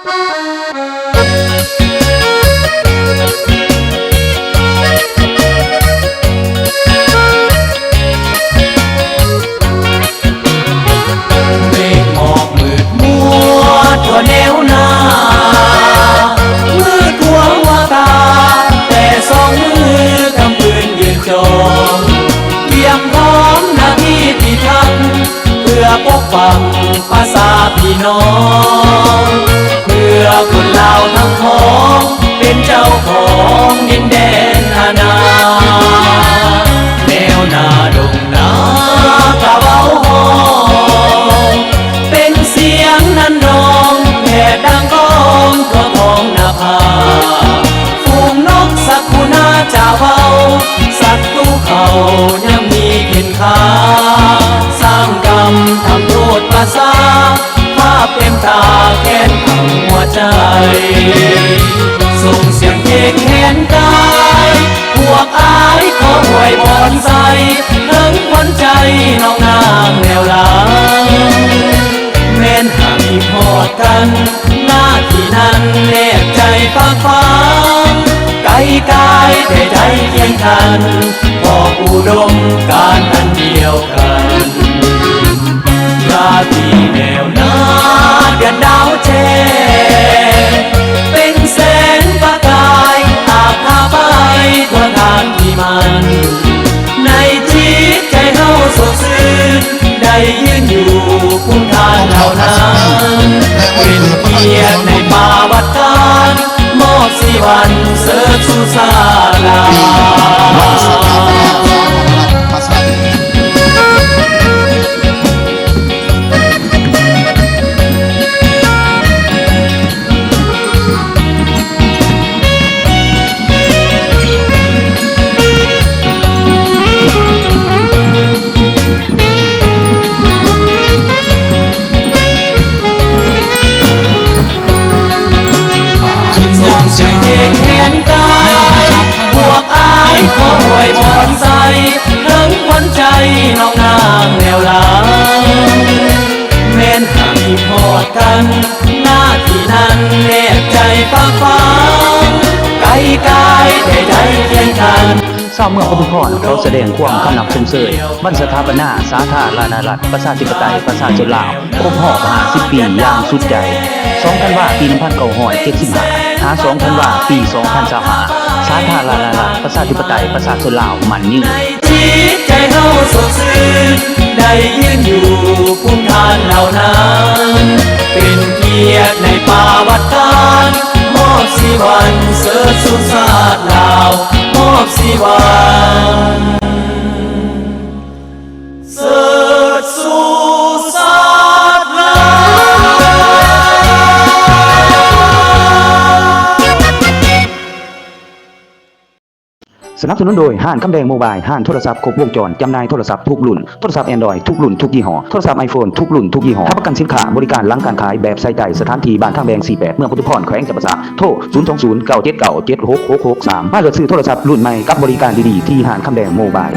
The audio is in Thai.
เมฆหมอกมืดมัวทั่วแนวหน้ามืดทั่วหัวตาแต่สองมือกำปืนยืนจองเตรียมพร้อมหน้าที่พิทักษ์เพื่อปกป้องภาษาพี่น้องเพื่อคนลาวทั้งพ้องเป็นเจ้าของดินแดนอาณาแนวหน้าดงนากะเว้าฮ้องเป็นเสียงนั้นนองแผ่ดังก้องทั่วท้องนาภาฝูงนกสักคูนาจะเว้าสัตว์ตู้เขายังมีเข็นขาสร้างกรรมทำโทษภาษาภาพเต็มตาแค้นทั้งหัวใจส่งเสียงเพลงแทนกายพวกอายขออวยพรใส่ถึงคนใจน้องนางแนวหลังแม่นหากมีพอดกันหน้าที่นั้นแนบใจฟังฟังไกลกายแต่ใจเคียงกันบอกอุดมการอันเดียวกันราตรีแนวหน้าเดือนดาวแจ้งเป็นแสงประกายอาบพาไปทั่วทางที่มันในจิตใจเฮาสดชื่นได้ยืนอยู่ภูมิทานเหล่านั้นเป็นเกียรติในป่าวัดการมอบสีวันเสิร์ชสู่ศาลาขออวยพรใส่ถึงขวัญใจน้องนางแนวหลังแม้นหากมีพอดกันหน้าที่นั้นแนบใจฟังฟังไกลกายแต่ใจเคียงกันชาวเมืองปทุมพรเขาแสดงความคำนับสมเสยวันสถาปนาสาธารณรัฐประชาธิปไตยประชาชนลาวครบรอบ50 ปีอย่างสุดใจ2 ธันวาคมปี 1975 หา2 ธันวาคมปี 2025 สาธารณรัฐประชาธิปไตยประชาชนลาวมันยืนจิตใจเฮาสดชื่นได้ยืนอยู่ภูมิทานเหล่านั้นเป็นเกียรติในป่าวัดการมอบสีวันเสิร์ชสู่ศาสตร์ลาวมอบสีวันเสิร์ชสู่ศาสตร์ลาวสนับสนุนโดยห้างคำแดงโมบายห้างโทรศัพท์ครบวงจรจำหน่ายโทรศัพท์ทุกรุ่นโทรศัพท์ Android ทุกรุ่นทุกยี่ห้อโทรศัพท์ iPhone ทุกรุ่นทุกยี่ห้อรับประกันสินค้าบริการหลังการขายแบบใส่ใจสถานที่บ้านทางแดง48เมืองปทุมพรแขวงจำปาสักโทร020-979-7663มาเลือกซื้อโทรศัพท์รุ่นใหม่กับบริการดีๆที่ห้างคำแดงโมบาย